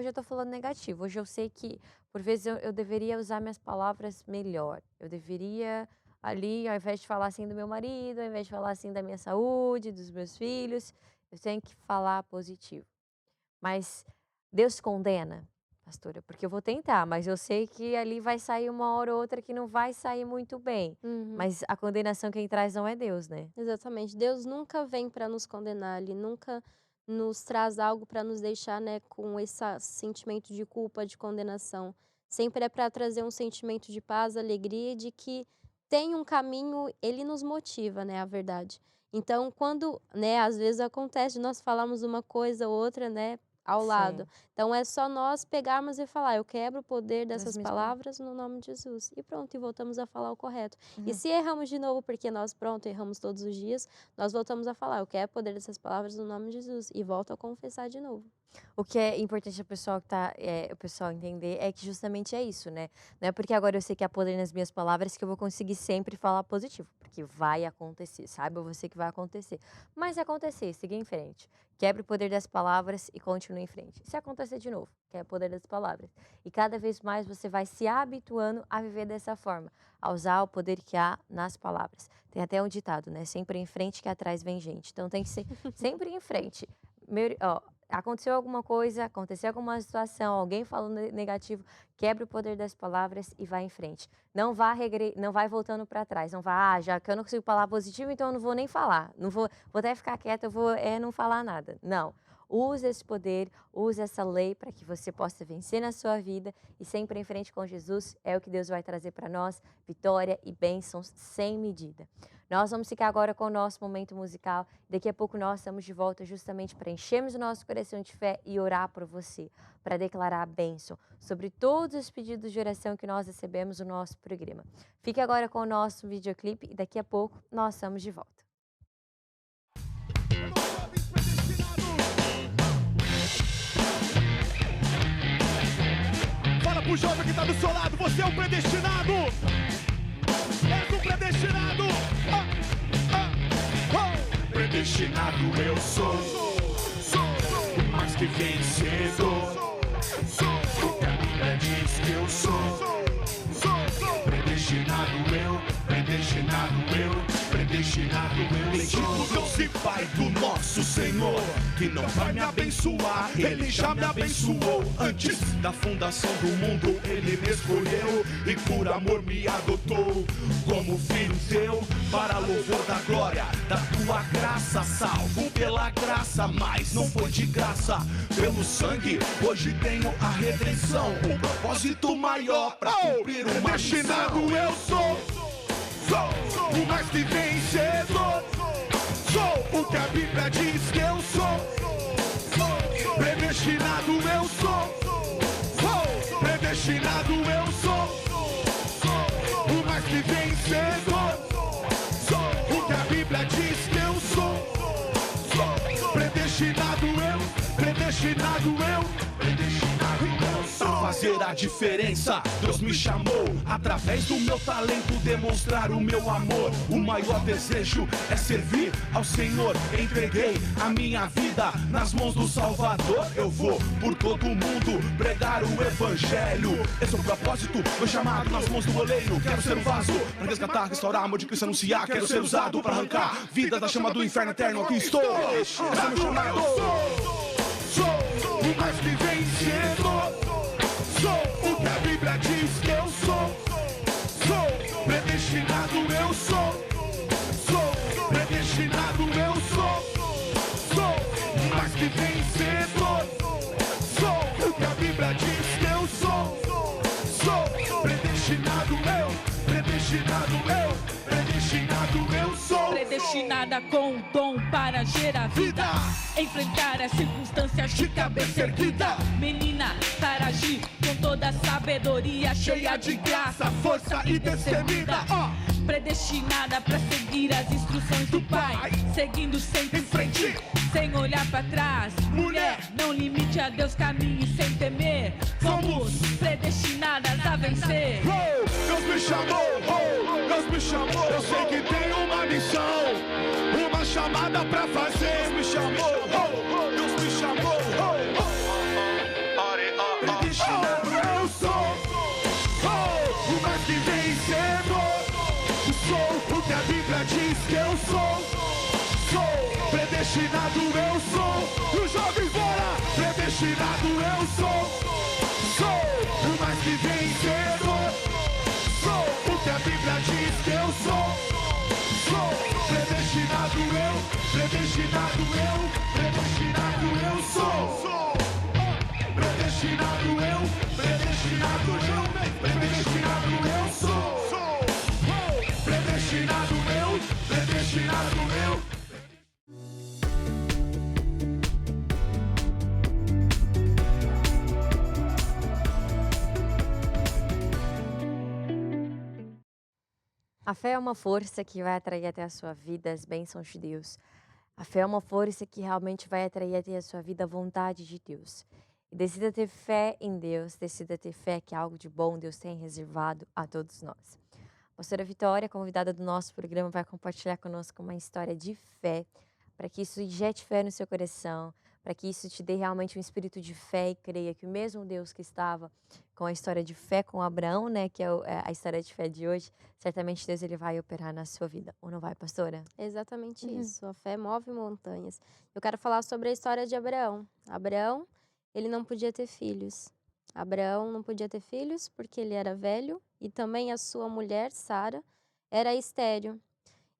Speaker 1: negativo. Hoje eu sei que, por vezes, eu deveria usar minhas palavras melhor. Eu deveria, ali, ao invés de falar assim do meu marido, ao invés de falar assim da minha saúde, dos meus filhos, eu tenho que falar positivo. Mas Deus condena, pastora, porque eu vou tentar, mas eu sei que ali vai sair uma hora ou outra que não vai sair muito bem. Mas a condenação quem traz não é Deus, né?
Speaker 6: Exatamente. Deus nunca vem para nos condenar, Ele nunca nos traz algo para nos deixar, né, com esse sentimento de culpa, de condenação. Sempre é para trazer um sentimento de paz, alegria, de que tem um caminho, Ele nos motiva, né, a verdade. Então, quando, né, às vezes acontece de nós falarmos uma coisa ou outra, né, ao lado.
Speaker 1: Sim.
Speaker 6: Então, é só nós pegarmos e falar, eu quebro o poder dessas
Speaker 1: minhas
Speaker 6: palavras no nome de Jesus. E pronto, e voltamos a falar o correto. E se erramos de novo, porque nós, pronto, erramos todos os dias, nós voltamos a falar, eu quero o poder dessas palavras no nome de Jesus. E volto a confessar de novo.
Speaker 1: O que é importante o pessoal entender é que justamente é isso, né? Não é porque agora eu sei que há poder nas minhas palavras que eu vou conseguir sempre falar positivo, porque vai acontecer, saiba você que vai acontecer. Mas se acontecer, siga em frente. Quebre o poder das palavras e continue em frente. Se acontecer de novo, quebre o poder das palavras. E cada vez mais você vai se habituando a viver dessa forma, a usar o poder que há nas palavras. Tem até um ditado, né? Sempre em frente que atrás vem gente. Então tem que ser sempre em frente. Aconteceu alguma coisa, aconteceu alguma situação, alguém falou negativo, quebra o poder das palavras e vai em frente. Não vai voltando para trás, não vai, já que eu não consigo falar positivo, então eu não vou nem falar, vou até ficar quieta, eu vou não falar nada. Não. Use esse poder, use essa lei para que você possa vencer na sua vida e sempre em frente com Jesus é o que Deus vai trazer para nós, vitória e bênçãos sem medida. Nós vamos ficar agora com o nosso momento musical. Daqui a pouco nós estamos de volta justamente para enchermos o nosso coração de fé e orar por você, para declarar a bênção sobre todos os pedidos de oração que nós recebemos no nosso programa. Fique agora com o nosso videoclipe e daqui a pouco nós estamos de volta.
Speaker 4: Fala pro jovem que tá do seu lado, você é um predestinado. És um predestinado. Predestinado eu sou. Mais que vencedor. O que a Bíblia diz que eu sou. Predestinado eu. Predestinado eu. Predestinado eu sou. Deus e Pai do nosso Senhor, que não vai me abençoar, Ele já me abençoou. Antes da fundação do mundo, Ele me escolheu e por amor me adotou como filho teu, para louvor da glória da tua graça. Salvo pela graça, mas não foi de graça. Pelo sangue, hoje tenho a redenção, um propósito maior para cumprir uma missão. Predestinado eu sou. Sou o mais que vencedor. Sou o que a Bíblia diz que eu sou. Predestinado eu sou. Predestinado eu sou. O mais que vencedor. predestinado eu sou. A fazer a diferença, Deus me chamou. Através do meu talento demonstrar o meu amor. O maior desejo é servir ao Senhor. Entreguei a minha vida nas mãos do Salvador. Eu vou por todo mundo pregar o evangelho. Esse é o propósito, meu chamado nas mãos do oleiro. Quero ser um vaso para resgatar, restaurar, amor de Cristo anunciar. Quero ser usado para arrancar vida da chama do inferno eterno. Aqui estou, esse é meu chamado. Sou o mais que vencedor. Sou o que a Bíblia diz que eu sou. Sou predestinado, eu sou. Sou predestinado, eu sou. Sou o mais que vencedor. Sou o que a Bíblia diz que eu sou. Sou predestinado, predestinado, predestinado, eu sou.
Speaker 3: Predestinada com um dom para gerar vida. Enfrentar as circunstâncias de cabeça erguida. Menina para agir com toda a sabedoria, cheia de graça, força e destemida. Predestinada para seguir as instruções do Pai, seguindo sempre em frente, sem olhar para trás. Mulher, não limite a Deus, caminhe sem temer. Somos predestinadas a vencer.
Speaker 4: Deus me chamou, Deus me chamou. Eu sei que tem uma missão, uma chamada pra fazer. Deus me chamou, Deus me chamou. Predestinado eu sou, o mais que vencedor. Sou o que a Bíblia diz que eu sou. Sou predestinado eu sou. Os jovens fora, predestinado eu sou. Sou o mais que vencedor. Sou o que a Bíblia diz que eu sou. Sou predestinado predestinado eu sou. Predestinado predestinado eu sou. Predestinado predestinado eu.
Speaker 1: A fé é uma força que vai atrair até a sua vida as bênçãos de Deus. A fé é uma força que realmente vai atrair até a sua vida a vontade de Deus. E decida ter fé em Deus, decida ter fé que algo de bom Deus tem reservado a todos nós. A pastora Vitória, convidada do nosso programa, vai compartilhar conosco uma história de fé, para que isso injete fé no seu coração, para que isso te dê realmente um espírito de fé e creia que o mesmo Deus que estava com a história de fé com Abraão, né, que é a história de fé de hoje, certamente Deus ele vai operar na sua vida. Ou não vai, pastora?
Speaker 6: Exatamente isso. A fé move montanhas. Eu quero falar sobre a história de Abraão. Abraão, ele não podia ter filhos. Abraão não podia ter filhos porque ele era velho e também a sua mulher, Sara, era estéril.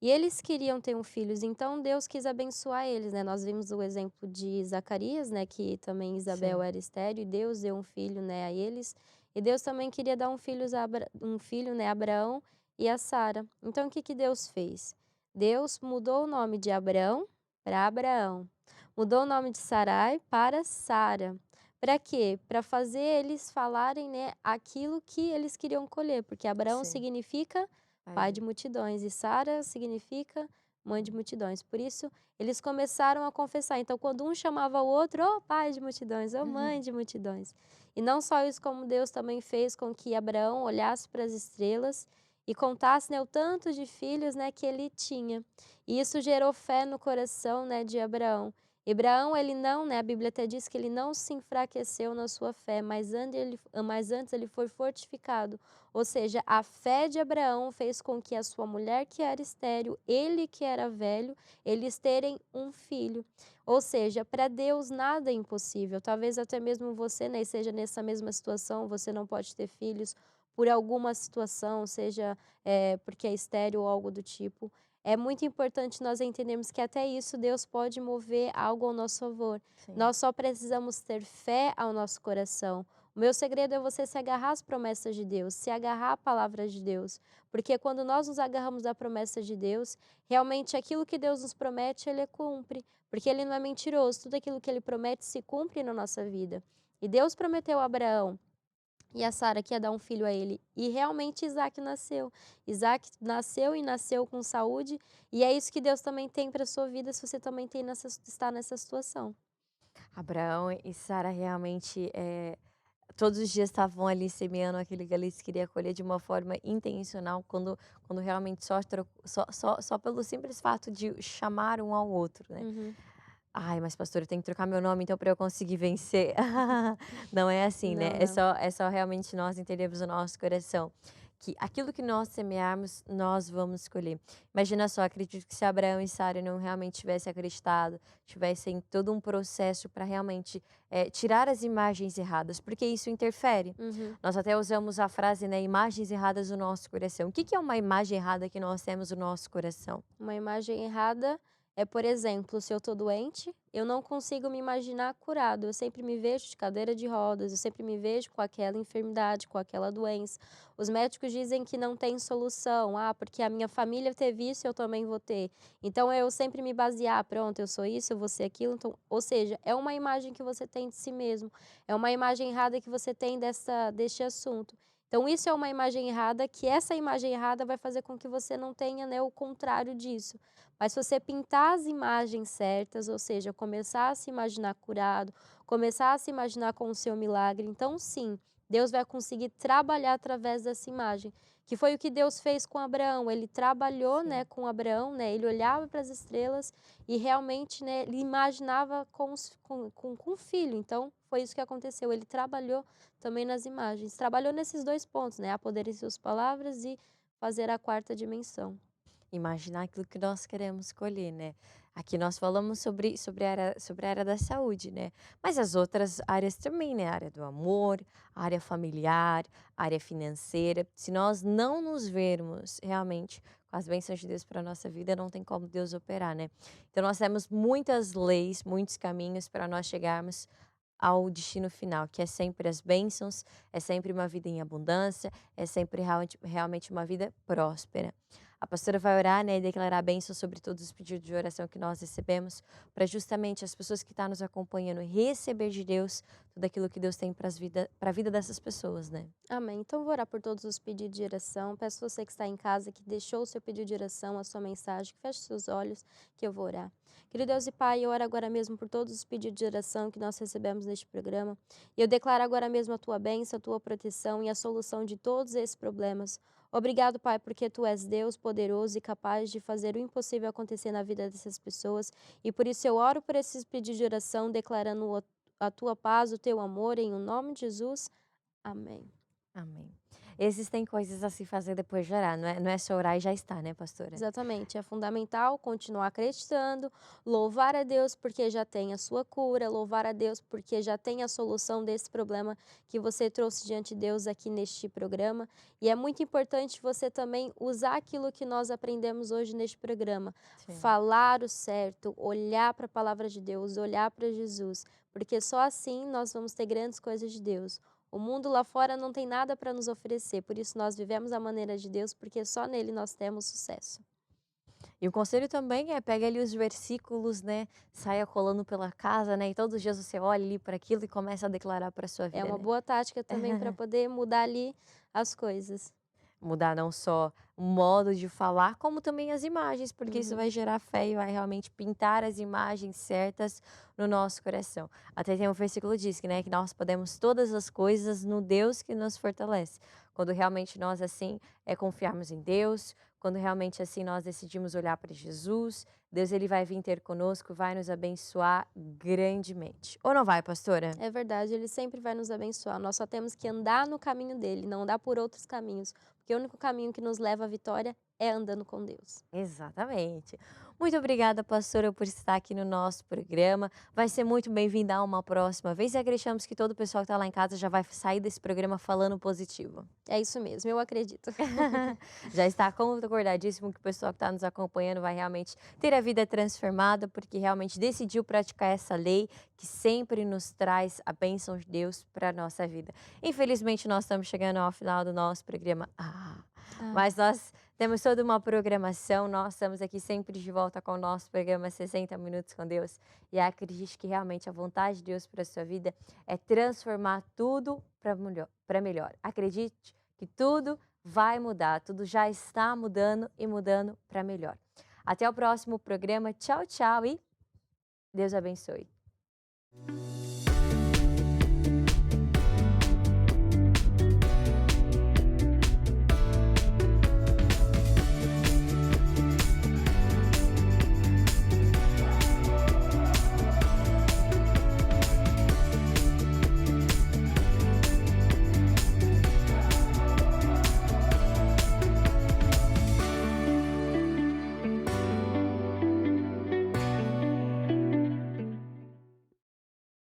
Speaker 6: E eles queriam ter um filho, então Deus quis abençoar eles, né? Nós vimos o exemplo de Zacarias, né? Que também Isabel era estéril e Deus deu um filho, né, a eles. E Deus também queria dar um filho, né, a Abraão e a Sara. Então o que Deus fez? Deus mudou o nome de Abraão para Abraão. Mudou o nome de Sarai para Sara. Para quê? Para fazer eles falarem, né, aquilo que eles queriam colher, porque Abraão significa pai de multidões e Sara significa mãe de multidões. Por isso, eles começaram a confessar. Então, quando um chamava o outro, ó pai de multidões, ó mãe de multidões. E não só isso, como Deus também fez com que Abraão olhasse para as estrelas e contasse, né, o tanto de filhos, né, que ele tinha. E isso gerou fé no coração, né, de Abraão. Abraão, ele não, né, a Bíblia até diz que ele não se enfraqueceu na sua fé, mas antes ele foi fortificado. Ou seja, a fé de Abraão fez com que a sua mulher, que era estéril, ele que era velho, eles terem um filho. Ou seja, para Deus nada é impossível. Talvez até mesmo você, né, seja nessa mesma situação, você não pode ter filhos por alguma situação, seja porque é estéril ou algo do tipo. É muito importante nós entendermos que até isso Deus pode mover algo ao nosso favor.
Speaker 1: Sim.
Speaker 6: Nós só precisamos ter fé ao nosso coração. O meu segredo é você se agarrar às promessas de Deus, se agarrar à palavra de Deus. Porque quando nós nos agarramos à promessa de Deus, realmente aquilo que Deus nos promete, Ele cumpre. Porque Ele não é mentiroso, tudo aquilo que Ele promete se cumpre na nossa vida. E Deus prometeu a Abraão e a Sara que ia dar um filho a ele. E realmente Isaac nasceu. Isaac nasceu e nasceu com saúde. E é isso que Deus também tem para a sua vida, se você também está nessa situação.
Speaker 1: Abraão e Sara realmente, todos os dias estavam ali semeando aquilo que eles queriam colher de uma forma intencional, quando realmente só pelo simples fato de chamar um ao outro, né.
Speaker 6: Uhum.
Speaker 1: "Ai, mas pastora, eu tenho que trocar meu nome então para eu conseguir vencer". Não é assim, né,
Speaker 6: Não,
Speaker 1: é
Speaker 6: não.
Speaker 1: só é só realmente nós entendermos o nosso coração, que aquilo que nós semearmos, nós vamos colher. Imagina só, acredito que se Abraão e Sara não realmente tivessem acreditado, tivessem todo um processo para realmente, tirar as imagens erradas, porque isso interfere.
Speaker 6: Uhum.
Speaker 1: Nós até usamos a frase, né, imagens erradas no nosso coração. O que que é uma imagem errada que nós temos no nosso coração?
Speaker 6: Uma imagem errada é, por exemplo, se eu tô doente, eu não consigo me imaginar curado. Eu sempre me vejo de cadeira de rodas, eu sempre me vejo com aquela enfermidade, com aquela doença. Os médicos dizem que não tem solução. Ah, porque a minha família teve isso, eu também vou ter. Então eu sempre me basear, pronto, eu sou isso, eu vou ser aquilo. Então, ou seja, é uma imagem que você tem de si mesmo. É uma imagem errada que você tem deste assunto. Então, isso é uma imagem errada, que essa imagem errada vai fazer com que você não tenha, né, o contrário disso. Mas se você pintar as imagens certas, ou seja, começar a se imaginar curado, começar a se imaginar com o seu milagre, então sim, Deus vai conseguir trabalhar através dessa imagem, que foi o que Deus fez com Abraão. Ele trabalhou, né,
Speaker 1: Sim.
Speaker 6: com Abraão, né, ele olhava para as estrelas e realmente, né, ele imaginava com o filho. Então, foi isso que aconteceu. Ele trabalhou também nas imagens. Trabalhou nesses 2 pontos, né, a poder em suas palavras e fazer a quarta dimensão.
Speaker 1: Imaginar aquilo que nós queremos colher, né. Aqui nós falamos sobre a área da saúde, né, mas as outras áreas também, né, a área do amor, a área familiar, a área financeira. Se nós não nos vermos realmente com as bênçãos de Deus para a nossa vida, não tem como Deus operar, né. Então nós temos muitas leis, muitos caminhos para nós chegarmos ao destino final, que é sempre as bênçãos, é sempre uma vida em abundância, é sempre realmente uma vida próspera. A pastora vai orar, né, e declarar bênção sobre todos os pedidos de oração que nós recebemos, para justamente as pessoas que estão nos acompanhando receber de Deus tudo aquilo que Deus tem para a vida dessas pessoas, né.
Speaker 6: Amém. Então, vou orar por todos os pedidos de oração. Peço você que está em casa, que deixou o seu pedido de oração, a sua mensagem, que feche seus olhos, que eu vou orar. Querido Deus e Pai, eu oro agora mesmo por todos os pedidos de oração que nós recebemos neste programa. E eu declaro agora mesmo a tua bênção, a tua proteção e a solução de todos esses problemas. Obrigado, Pai, porque tu és Deus poderoso e capaz de fazer o impossível acontecer na vida dessas pessoas. E por isso eu oro por esses pedidos de oração, declarando a tua paz, o teu amor, em o nome de Jesus. Amém.
Speaker 1: Amém. Existem coisas a se fazer depois de orar, não é só orar e já está, né, pastora?
Speaker 6: Exatamente, é fundamental continuar acreditando, louvar a Deus porque já tem a sua cura, louvar a Deus porque já tem a solução desse problema que você trouxe diante de Deus aqui neste programa. E é muito importante você também usar aquilo que nós aprendemos hoje neste programa,
Speaker 1: Sim.
Speaker 6: falar o certo, olhar para a palavra de Deus, olhar para Jesus, porque só assim nós vamos ter grandes coisas de Deus. O mundo lá fora não tem nada para nos oferecer, por isso nós vivemos a maneira de Deus, porque só nele nós temos sucesso.
Speaker 1: E o conselho também é pega ali os versículos, né, saia colando pela casa, né, e todos os dias você olha ali para aquilo e começa a declarar para sua
Speaker 6: É
Speaker 1: vida,
Speaker 6: uma
Speaker 1: né.
Speaker 6: boa tática também para poder mudar ali as coisas.
Speaker 1: Mudar não só o modo de falar, como também as imagens, porque isso
Speaker 6: Uhum.
Speaker 1: vai gerar fé e vai realmente pintar as imagens certas no nosso coração. Até tem um versículo que diz que, né, que nós podemos todas as coisas no Deus que nos fortalece. Quando realmente nós, assim, confiarmos em Deus, quando realmente, assim, nós decidimos olhar para Jesus, Deus ele vai vir ter conosco, vai nos abençoar grandemente. Ou não vai, pastora?
Speaker 6: É verdade, ele sempre vai nos abençoar. Nós só temos que andar no caminho dele, não andar por outros caminhos, porque o único caminho que nos leva à vitória é andando com Deus.
Speaker 1: Exatamente. Muito obrigada, pastora, por estar aqui no nosso programa. Vai ser muito bem-vinda a uma próxima vez e acreditamos que todo o pessoal que está lá em casa já vai sair desse programa falando positivo.
Speaker 6: É isso mesmo, eu acredito.
Speaker 1: Já está concordadíssimo que o pessoal que está nos acompanhando vai realmente ter a vida transformada, porque realmente decidiu praticar essa lei que sempre nos traz a bênção de Deus para a nossa vida. Infelizmente, nós estamos chegando ao final do nosso programa. Mas nós temos toda uma programação, nós estamos aqui sempre de volta com o nosso programa 60 Minutos com Deus. E acredite que realmente a vontade de Deus para a sua vida é transformar tudo para melhor. Acredite que tudo vai mudar, tudo já está mudando e mudando para melhor. Até o próximo programa. Tchau, tchau e Deus abençoe.